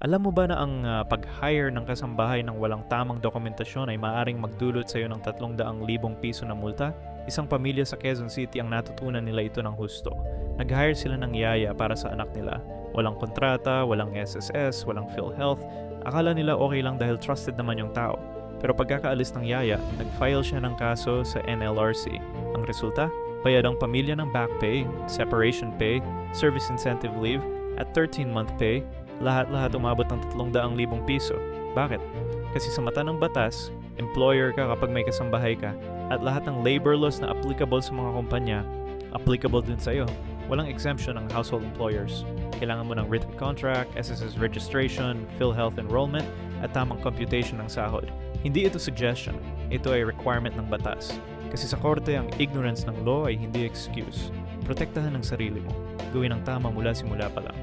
Alam mo ba na ang pag-hire ng kasambahay ng walang tamang dokumentasyon ay maaaring magdulot sa iyo ng 300,000 piso na multa? Isang pamilya sa Quezon City ang natutunan nila ito ng husto. Nag-hire sila ng yaya para sa anak nila. Walang kontrata, walang SSS, walang PhilHealth. Akala nila okay lang dahil trusted naman yung tao. Pero pagkakaalis ng yaya, nag-file siya ng kaso sa NLRC. Ang resulta? Bayad ang pamilya ng back pay, separation pay, service incentive leave, at 13-month pay. Lahat-lahat umabot ng 300,000 piso. Bakit? Kasi sa mata ng batas, employer ka kapag may kasambahay ka, at lahat ng labor laws na applicable sa mga kumpanya, applicable din sa iyo. Walang exemption ang household employers. Kailangan mo ng written contract, SSS registration, PhilHealth enrollment, at tamang computation ng sahod. Hindi ito suggestion, ito ay requirement ng batas. Kasi sa korte, ang ignorance ng law ay hindi excuse. Protektahan ang sarili mo. Gawin ang tama mula simula pa lang.